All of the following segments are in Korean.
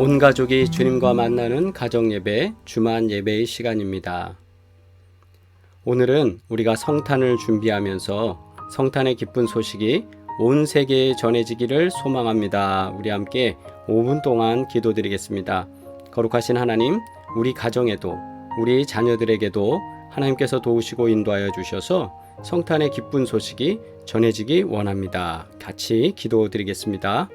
온 가족이 주님과 만나는 가정예배, 주만 예배의 시간입니다. 오늘은 우리가 성탄을 준비하면서 성탄의 기쁜 소식이 온 세계에 전해지기를 소망합니다. 우리 함께 5분 동안 기도드리겠습니다. 거룩하신 하나님, 우리 가정에도 우리 자녀들에게도 하나님께서 도우시고 인도하여 주셔서 성탄의 기쁜 소식이 전해지기 원합니다. 같이 기도드리겠습니다.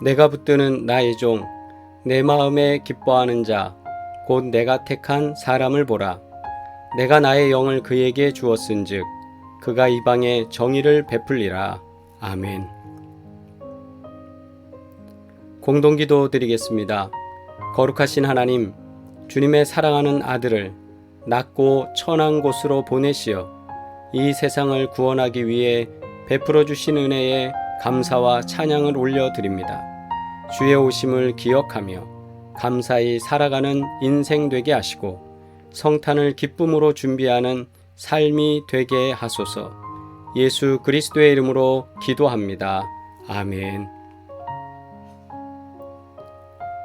내가 붙드는 나의 종, 내 마음에 기뻐하는 자, 곧 내가 택한 사람을 보라. 내가 나의 영을 그에게 주었은즉 그가 이방에 정의를 베풀리라. 아멘. 공동기도 드리겠습니다. 거룩하신 하나님, 주님의 사랑하는 아들을 낮고 천한 곳으로 보내시어 이 세상을 구원하기 위해 베풀어 주신 은혜에 감사와 찬양을 올려드립니다. 주의 오심을 기억하며 감사히 살아가는 인생 되게 하시고 성탄을 기쁨으로 준비하는 삶이 되게 하소서. 예수 그리스도의 이름으로 기도합니다. 아멘.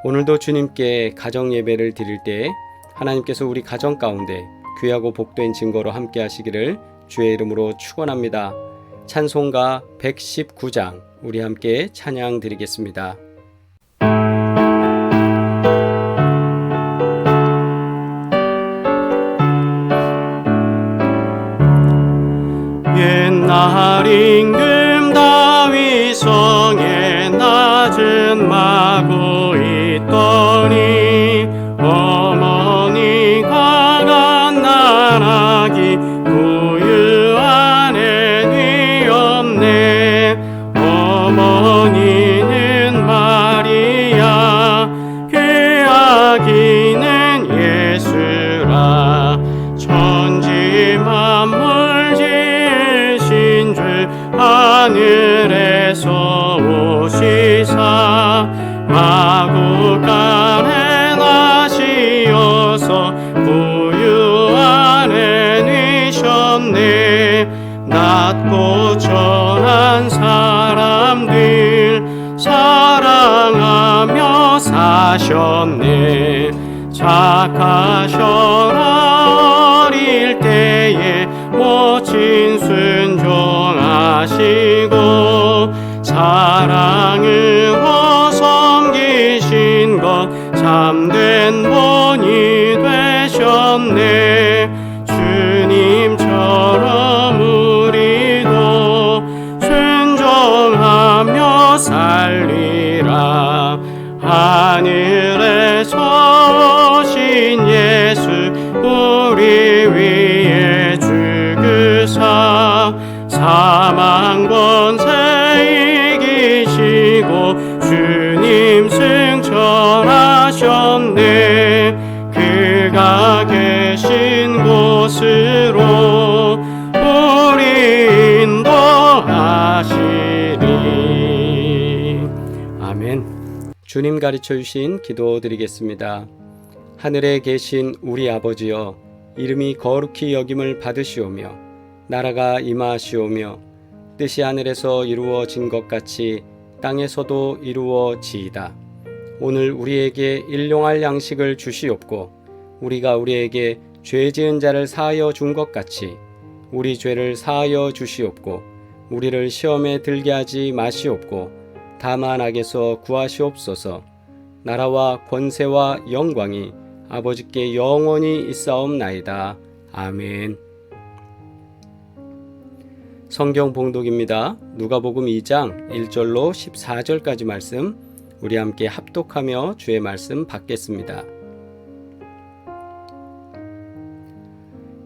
오늘도 주님께 가정 예배를 드릴 때 하나님께서 우리 가정 가운데 귀하고 복된 증거로 함께 하시기를 주의 이름으로 축원합니다. 찬송가 119장 우리 함께 찬양 드리겠습니다. 옛날 임금 다윗 성에 낮은 마구 있더니 어머니가 갓난아기 부유한 애 뉘었네. 어머니는 마리아 그 아기는 예수라. 천지 만물 지으신 주 하늘에서 오시사 마구간에 나시어서 부유한 애 뉘셨네. 낮고 천한 사람들 사랑하며 사셨네. 착하셔라 어릴 때에 모친 순종하시고 사랑으로 섬기신 것 참된 본이 되셨네. 주님처럼 우리도 순종하며 살리라. 하늘에서 오신 예수 우리 위에 죽으사 사망 권세 이기시고 주님 승천하셨네. 그가 계신 곳으로 우리 인도하시리. 아멘. 주님 가르쳐 주신 기도 드리겠습니다. 하늘에 계신 우리 아버지여, 이름이 거룩히 여김을 받으시오며 나라가 임하시오며 뜻이 하늘에서 이루어진 것 같이 땅에서도 이루어지이다. 오늘 우리에게 일용할 양식을 주시옵고 우리가 우리에게 죄 지은 자를 사하여 준 것 같이 우리 죄를 사하여 주시옵고 우리를 시험에 들게 하지 마시옵고 다만 악에서 구하시옵소서. 나라와 권세와 영광이 아버지께 영원히 있사옵나이다. 아멘. 성경 봉독입니다. 누가복음 2장 1절로 14절까지 말씀 우리 함께 합독하며 주의 말씀 받겠습니다.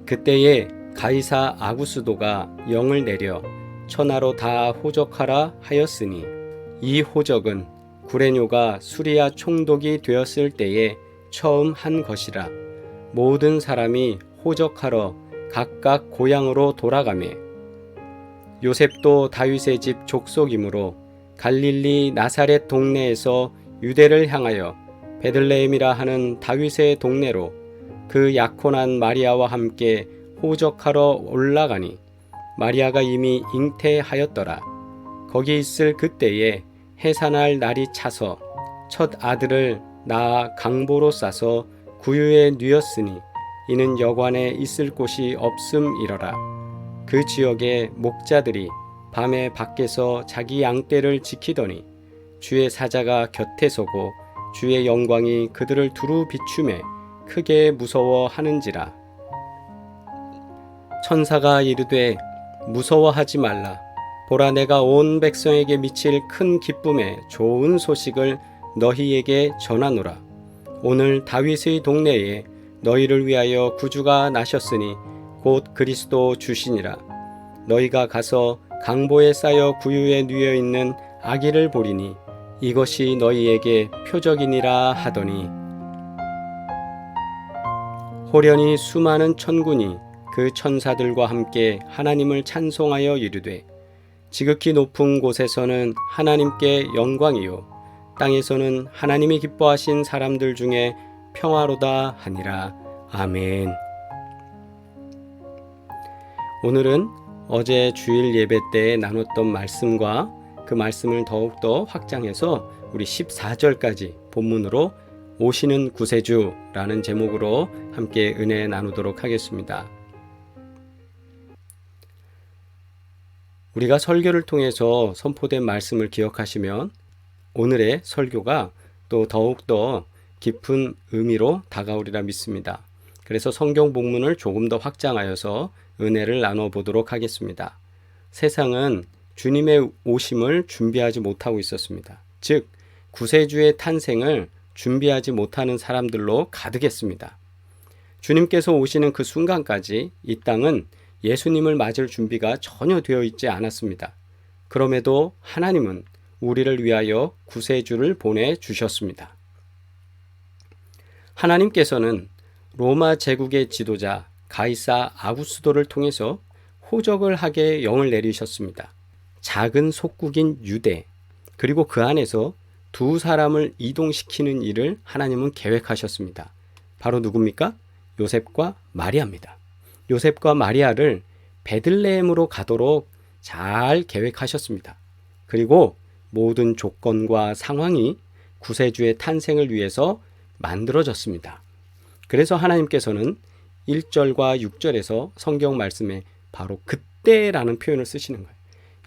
그때에 가이사 아구스도가 영을 내려 천하로 다 호적하라 하였으니 이 호적은 구레뇨가 수리아 총독이 되었을 때에 처음 한 것이라. 모든 사람이 호적하러 각각 고향으로 돌아가매 요셉도 다윗의 집 족속이므로 갈릴리 나사렛 동네에서 유대를 향하여 베들레헴이라 하는 다윗의 동네로 그 약혼한 마리아와 함께 호적하러 올라가니 마리아가 이미 잉태하였더라. 거기 있을 그때에 해산할 날이 차서 첫 아들을 낳아 강보로 싸서 구유에 뉘었으니 이는 여관에 있을 곳이 없음이러라. 그 지역의 목자들이 밤에 밖에서 자기 양떼를 지키더니 주의 사자가 곁에 서고 주의 영광이 그들을 두루 비추매 크게 무서워하는지라. 천사가 이르되 무서워하지 말라. 보라, 내가 온 백성에게 미칠 큰 기쁨의 좋은 소식을 너희에게 전하노라. 오늘 다윗의 동네에 너희를 위하여 구주가 나셨으니 곧 그리스도 주시니라. 너희가 가서 강보에 쌓여 구유에 누워 있는 아기를 보리니 이것이 너희에게 표적이니라 하더니, 호련히 수많은 천군이 그 천사들과 함께 하나님을 찬송하여 이르되, 지극히 높은 곳에서는 하나님께 영광이요 땅에서는 하나님이 기뻐하신 사람들 중에 평화로다 하니라. 아멘. 오늘은 어제 주일 예배 때 나눴던 말씀과 그 말씀을 더욱더 확장해서 우리 14절까지 본문으로 오시는 구세주라는 제목으로 함께 은혜 나누도록 하겠습니다. 우리가 설교를 통해서 선포된 말씀을 기억하시면 오늘의 설교가 또 더욱더 깊은 의미로 다가오리라 믿습니다. 그래서 성경 본문을 조금 더 확장하여서 은혜를 나눠보도록 하겠습니다. 세상은 주님의 오심을 준비하지 못하고 있었습니다. 즉, 구세주의 탄생을 준비하지 못하는 사람들로 가득했습니다. 주님께서 오시는 그 순간까지 이 땅은 예수님을 맞을 준비가 전혀 되어 있지 않았습니다. 그럼에도 하나님은 우리를 위하여 구세주를 보내주셨습니다. 하나님께서는 로마 제국의 지도자 가이사 아구스도를 통해서 호적을 하게 영을 내리셨습니다. 작은 속국인 유대, 그리고 그 안에서 두 사람을 이동시키는 일을 하나님은 계획하셨습니다. 바로 누굽니까? 요셉과 마리아입니다. 요셉과 마리아를 베들레헴으로 가도록 잘 계획하셨습니다. 그리고 모든 조건과 상황이 구세주의 탄생을 위해서 만들어졌습니다. 그래서 하나님께서는 1절과 6절에서 성경 말씀에 바로 그때라는 표현을 쓰시는 거예요.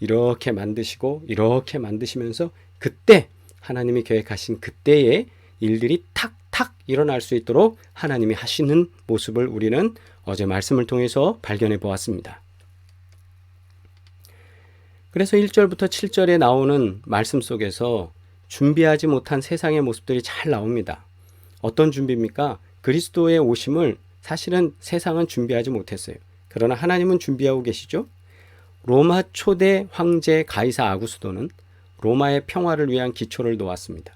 이렇게 만드시고 이렇게 만드시면서 그때 하나님이 계획하신 그때의 일들이 탁탁 일어날 수 있도록 하나님이 하시는 모습을 우리는 어제 말씀을 통해서 발견해 보았습니다. 그래서 1절부터 7절에 나오는 말씀 속에서 준비하지 못한 세상의 모습들이 잘 나옵니다. 어떤 준비입니까? 그리스도의 오심을 사실은 세상은 준비하지 못했어요. 그러나 하나님은 준비하고 계시죠? 로마 초대 황제 가이사 아구스도는 로마의 평화를 위한 기초를 놓았습니다.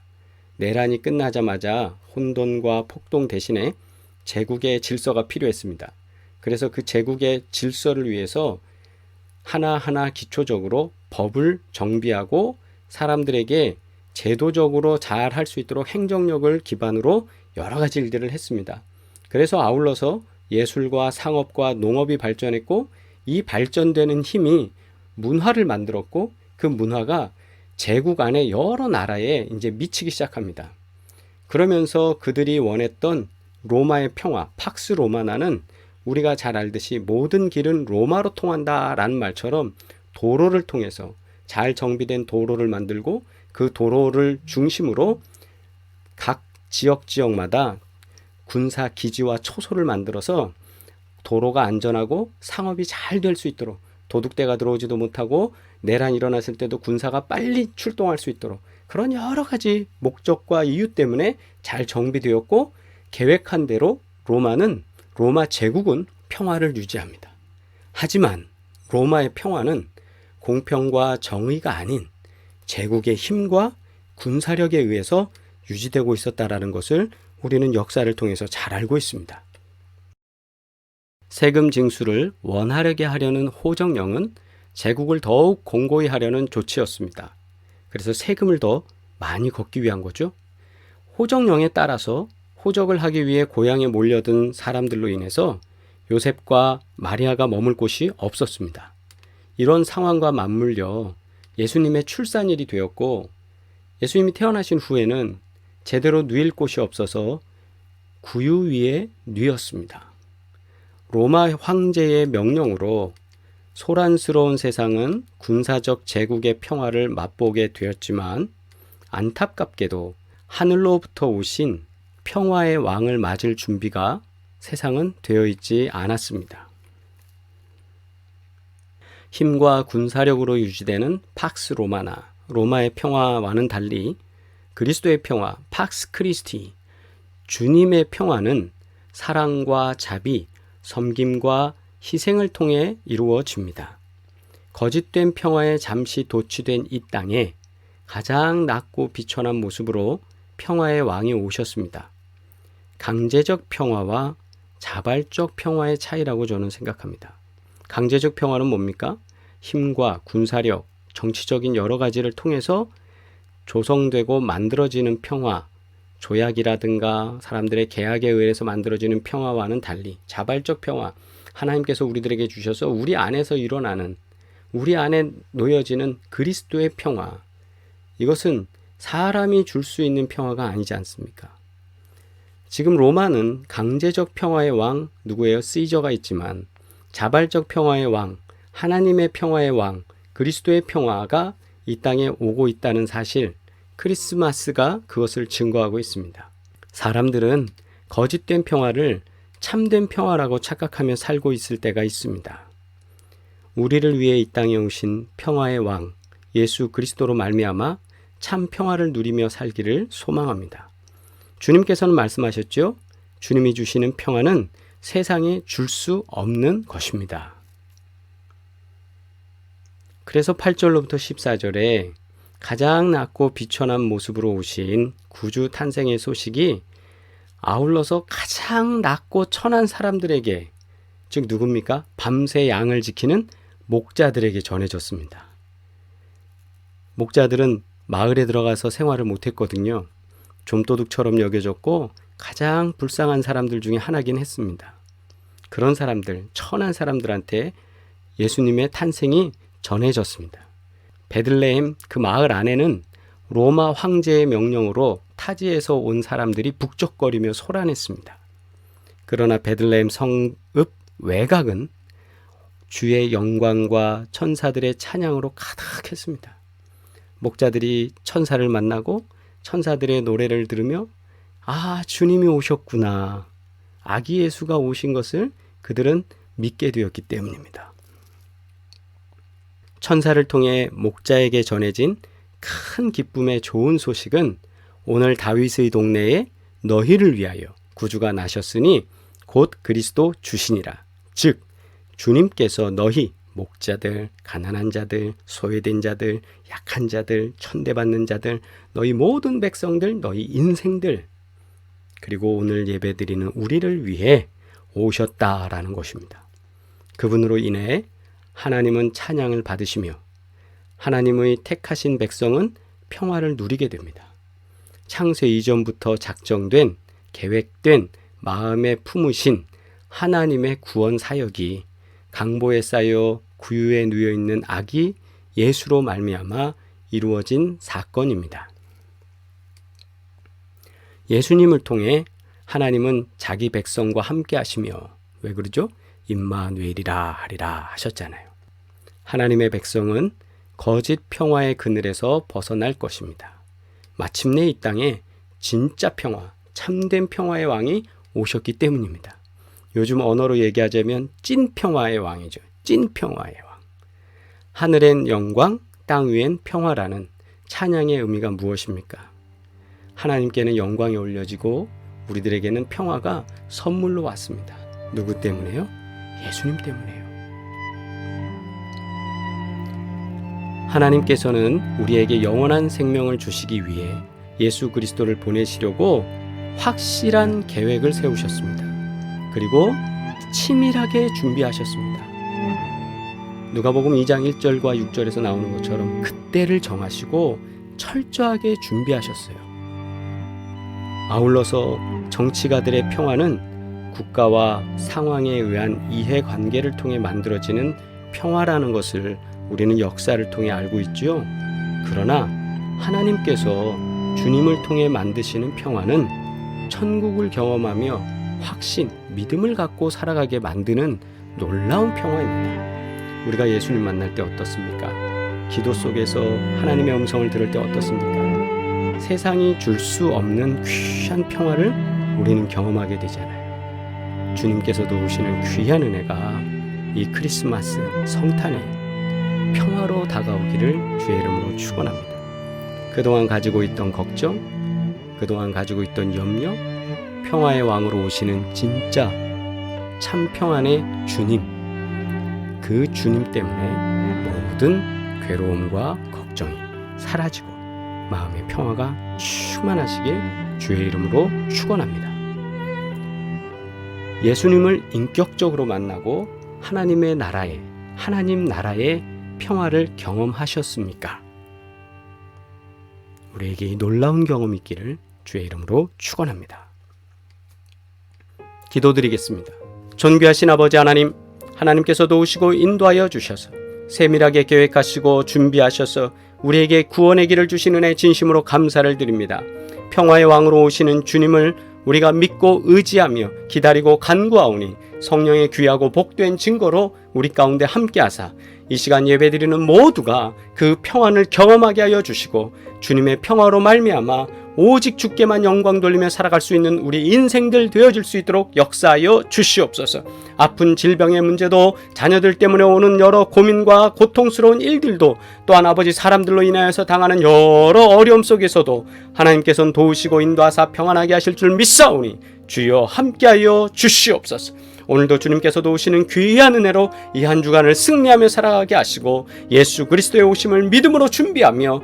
내란이 끝나자마자 혼돈과 폭동 대신에 제국의 질서가 필요했습니다. 그래서 그 제국의 질서를 위해서 하나하나 기초적으로 법을 정비하고 사람들에게 제도적으로 잘 할 수 있도록 행정력을 기반으로 여러 가지 일들을 했습니다. 그래서 아울러서 예술과 상업과 농업이 발전했고, 이 발전되는 힘이 문화를 만들었고, 그 문화가 제국 안에 여러 나라에 이제 미치기 시작합니다. 그러면서 그들이 원했던 로마의 평화, 팍스 로마나는 우리가 잘 알듯이 모든 길은 로마로 통한다라는 말처럼 도로를 통해서 잘 정비된 도로를 만들고, 그 도로를 중심으로 각 지역마다 군사 기지와 초소를 만들어서 도로가 안전하고 상업이 잘 될 수 있도록, 도둑대가 들어오지도 못하고 내란이 일어났을 때도 군사가 빨리 출동할 수 있도록 그런 여러 가지 목적과 이유 때문에 잘 정비되었고, 계획한 대로 로마 제국은 평화를 유지합니다. 하지만 로마의 평화는 공평과 정의가 아닌 제국의 힘과 군사력에 의해서 유지되고 있었다라는 것을 우리는 역사를 통해서 잘 알고 있습니다. 세금 징수를 원활하게 하려는 호정령은 제국을 더욱 공고히 하려는 조치였습니다. 그래서 세금을 더 많이 걷기 위한 거죠. 호정령에 따라서 호적을 하기 위해 고향에 몰려든 사람들로 인해서 요셉과 마리아가 머물 곳이 없었습니다. 이런 상황과 맞물려 예수님의 출산일이 되었고, 예수님이 태어나신 후에는 제대로 누일 곳이 없어서 구유 위에 누였습니다. 로마 황제의 명령으로 소란스러운 세상은 군사적 제국의 평화를 맛보게 되었지만, 안타깝게도 하늘로부터 오신 평화의 왕을 맞을 준비가 세상은 되어 있지 않았습니다. 힘과 군사력으로 유지되는 팍스 로마나 로마의 평화와는 달리 그리스도의 평화, 팍스 크리스티, 주님의 평화는 사랑과 자비, 섬김과 희생을 통해 이루어집니다. 거짓된 평화에 잠시 도취된 이 땅에 가장 낮고 비천한 모습으로 평화의 왕이 오셨습니다. 강제적 평화와 자발적 평화의 차이라고 저는 생각합니다. 강제적 평화는 뭡니까? 힘과 군사력, 정치적인 여러 가지를 통해서 조성되고 만들어지는 평화, 조약이라든가 사람들의 계약에 의해서 만들어지는 평화와는 달리 자발적 평화, 하나님께서 우리들에게 주셔서 우리 안에서 일어나는, 우리 안에 놓여지는 그리스도의 평화, 이것은 사람이 줄 수 있는 평화가 아니지 않습니까? 지금 로마는 강제적 평화의 왕 누구예요? 시저가 있지만 자발적 평화의 왕, 하나님의 평화의 왕, 그리스도의 평화가 이 땅에 오고 있다는 사실, 크리스마스가 그것을 증거하고 있습니다. 사람들은 거짓된 평화를 참된 평화라고 착각하며 살고 있을 때가 있습니다. 우리를 위해 이 땅에 오신 평화의 왕 예수 그리스도로 말미암아 참 평화를 누리며 살기를 소망합니다. 주님께서는 말씀하셨죠? 주님이 주시는 평화는 세상에 줄 수 없는 것입니다. 그래서 8절로부터 14절에 가장 낮고 비천한 모습으로 오신 구주 탄생의 소식이 아울러서 가장 낮고 천한 사람들에게, 즉 누굽니까? 밤새 양을 지키는 목자들에게 전해졌습니다. 목자들은 마을에 들어가서 생활을 못했거든요. 좀도둑처럼 여겨졌고 가장 불쌍한 사람들 중에 하나긴 했습니다. 그런 사람들, 천한 사람들한테 예수님의 탄생이 전해졌습니다. 베들레헴 그 마을 안에는 로마 황제의 명령으로 타지에서 온 사람들이 북적거리며 소란했습니다. 그러나 베들레헴 성읍 외곽은 주의 영광과 천사들의 찬양으로 가득했습니다. 목자들이 천사를 만나고 천사들의 노래를 들으며 아, 주님이 오셨구나. 아기 예수가 오신 것을 그들은 믿게 되었기 때문입니다. 천사를 통해 목자에게 전해진 큰 기쁨의 좋은 소식은 오늘 다윗의 동네에 너희를 위하여 구주가 나셨으니 곧 그리스도 주시니라. 즉 주님께서 너희 목자들, 가난한 자들, 소외된 자들, 약한 자들, 천대받는 자들, 너희 모든 백성들, 너희 인생들, 그리고 오늘 예배드리는 우리를 위해 오셨다라는 것입니다. 그분으로 인해 하나님은 찬양을 받으시며 하나님의 택하신 백성은 평화를 누리게 됩니다. 창세 이전부터 작정된, 계획된 마음에 품으신 하나님의 구원 사역이 강보에 쌓여 구유에 누여있는 아기 예수로 말미암아 이루어진 사건입니다. 예수님을 통해 하나님은 자기 백성과 함께 하시며 왜 그러죠? 임마누엘이라 하리라 하셨잖아요. 하나님의 백성은 거짓 평화의 그늘에서 벗어날 것입니다. 마침내 이 땅에 진짜 평화, 참된 평화의 왕이 오셨기 때문입니다. 요즘 언어로 얘기하자면 찐 평화의 왕이죠. 찐 평화의 왕. 하늘엔 영광, 땅 위엔 평화라는 찬양의 의미가 무엇입니까? 하나님께는 영광이 올려지고 우리들에게는 평화가 선물로 왔습니다. 누구 때문에요? 예수님 때문에요. 하나님께서는 우리에게 영원한 생명을 주시기 위해 예수 그리스도를 보내시려고 확실한 계획을 세우셨습니다. 그리고 치밀하게 준비하셨습니다. 누가복음 2장 1절과 6절에서 나오는 것처럼 그때를 정하시고 철저하게 준비하셨어요. 아울러서 정치가들의 평화는 국가와 상황에 의한 이해관계를 통해 만들어지는 평화라는 것을 우리는 역사를 통해 알고 있죠. 그러나 하나님께서 주님을 통해 만드시는 평화는 천국을 경험하며 확신, 믿음을 갖고 살아가게 만드는 놀라운 평화입니다. 우리가 예수님 만날 때 어떻습니까? 기도 속에서 하나님의 음성을 들을 때 어떻습니까? 세상이 줄 수 없는 귀한 평화를 우리는 경험하게 되잖아요. 주님께서도 오시는 귀한 은혜가 이 크리스마스 성탄에 평화로 다가오기를 주의 이름으로 축원합니다. 그동안 가지고 있던 걱정, 그동안 가지고 있던 염려, 평화의 왕으로 오시는 진짜 참 평안의 주님, 그 주님 때문에 모든 괴로움과 걱정이 사라지고 마음의 평화가 충만하시길 주의 이름으로 축원합니다. 예수님을 인격적으로 만나고 하나님 나라의 평화를 경험하셨습니까? 우리에게 이 놀라운 경험이 있기를 주의 이름으로 축원합니다. 기도드리겠습니다. 존귀하신 아버지 하나님, 하나님께서 도우시고 인도하여 주셔서 세밀하게 계획하시고 준비하셔서 우리에게 구원의 길을 주신 은혜 진심으로 감사를 드립니다. 평화의 왕으로 오시는 주님을 우리가 믿고 의지하며 기다리고 간구하오니 성령의 귀하고 복된 증거로 우리 가운데 함께하사 이 시간 예배드리는 모두가 그 평안을 경험하게 하여 주시고 주님의 평화로 말미암아 오직 주께만 영광 돌리며 살아갈 수 있는 우리 인생들 되어질 수 있도록 역사하여 주시옵소서. 아픈 질병의 문제도, 자녀들 때문에 오는 여러 고민과 고통스러운 일들도, 또한 아버지 사람들로 인하여서 당하는 여러 어려움 속에서도 하나님께서는 도우시고 인도하사 평안하게 하실 줄 믿사오니 주여 함께하여 주시옵소서. 오늘도 주님께서 도우시는 귀한 은혜로 이 한 주간을 승리하며 살아가게 하시고 예수 그리스도의 오심을 믿음으로 준비하며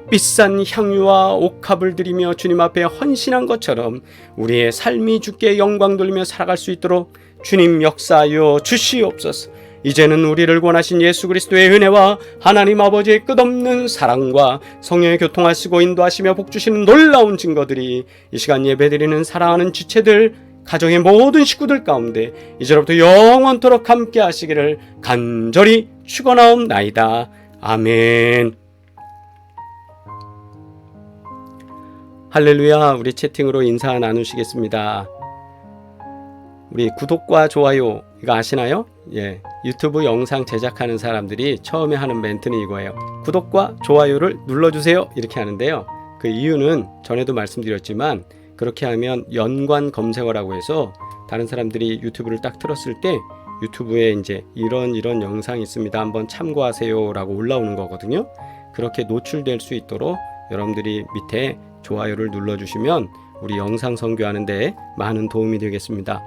값비싼 향유와 옥합을 드리며 주님 앞에 헌신한 것처럼 우리의 삶이 주께 영광 돌리며 살아갈 수 있도록 주님 역사하여 주시옵소서. 이제는 우리를 구원하신 예수 그리스도의 은혜와 하나님 아버지의 끝없는 사랑과 성령의 교통하시고 인도하시며 복주시는 놀라운 증거들이 이 시간 예배드리는 사랑하는 지체들, 가정의 모든 식구들 가운데 이제로부터 영원토록 함께 하시기를 간절히 축원하옵나이다. 아멘. 할렐루야. 우리 채팅으로 인사 나누시겠습니다. 우리 구독과 좋아요 이거 아시나요? 예, 유튜브 영상 제작하는 사람들이 처음에 하는 멘트는 이거예요. 구독과 좋아요를 눌러주세요 이렇게 하는데요. 그 이유는 전에도 말씀드렸지만 그렇게 하면 연관 검색어라고 해서 다른 사람들이 유튜브를 딱 틀었을 때 유튜브에 이제 이런 영상이 있습니다, 한번 참고하세요 라고 올라오는 거거든요. 그렇게 노출될 수 있도록 여러분들이 밑에 좋아요를 눌러주시면 우리 영상 선교하는데 많은 도움이 되겠습니다.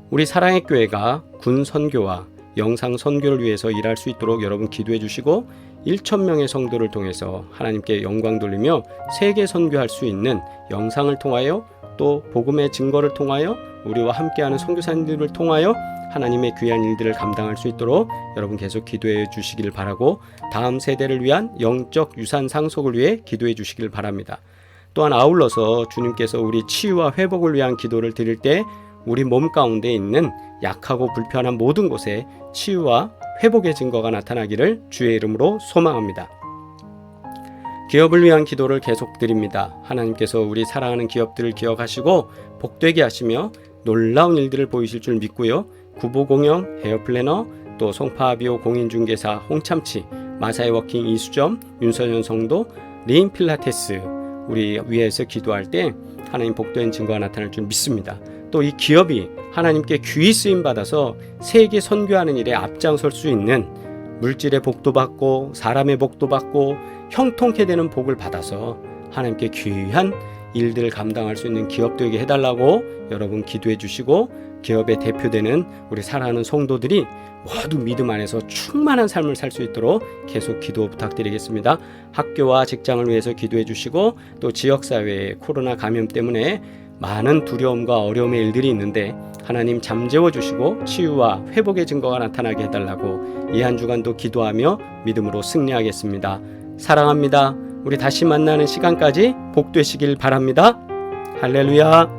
우리 사랑의 교회가 군 선교와 영상 선교를 위해서 일할 수 있도록 여러분 기도해 주시고 1,000명의 성도를 통해서 하나님께 영광 돌리며 세계 선교할 수 있는 영상을 통하여 또 복음의 증거를 통하여 우리와 함께하는 선교사님들을 통하여 하나님의 귀한 일들을 감당할 수 있도록 여러분 계속 기도해 주시길 바라고 다음 세대를 위한 영적 유산 상속을 위해 기도해 주시길 바랍니다. 또한 아울러서 주님께서 우리 치유와 회복을 위한 기도를 드릴 때 우리 몸 가운데 있는 약하고 불편한 모든 곳에 치유와 회복의 증거가 나타나기를 주의 이름으로 소망합니다. 기업을 위한 기도를 계속 드립니다. 하나님께서 우리 사랑하는 기업들을 기억하시고 복되게 하시며 놀라운 일들을 보이실 줄 믿고요. 구보공영, 헤어플래너, 또 송파비오 공인중개사 홍참치, 마사이 워킹 이수점, 윤선현 성도, 리인 필라테스 우리 위에서 기도할 때 하나님 복된 증거가 나타날 줄 믿습니다. 또 이 기업이 하나님께 귀히 쓰임 받아서 세계 선교하는 일에 앞장설 수 있는 물질의 복도 받고 사람의 복도 받고 형통케 되는 복을 받아서 하나님께 귀한 일들을 감당할 수 있는 기업 되게 해달라고 여러분 기도해 주시고 기업의 대표되는 우리 사랑하는 성도들이 모두 믿음 안에서 충만한 삶을 살 수 있도록 계속 기도 부탁드리겠습니다. 학교와 직장을 위해서 기도해 주시고 또 지역사회의 코로나 감염 때문에 많은 두려움과 어려움의 일들이 있는데 하나님 잠재워 주시고 치유와 회복의 증거가 나타나게 해달라고 이 한 주간도 기도하며 믿음으로 승리하겠습니다. 사랑합니다. 우리 다시 만나는 시간까지 복되시길 바랍니다. 할렐루야.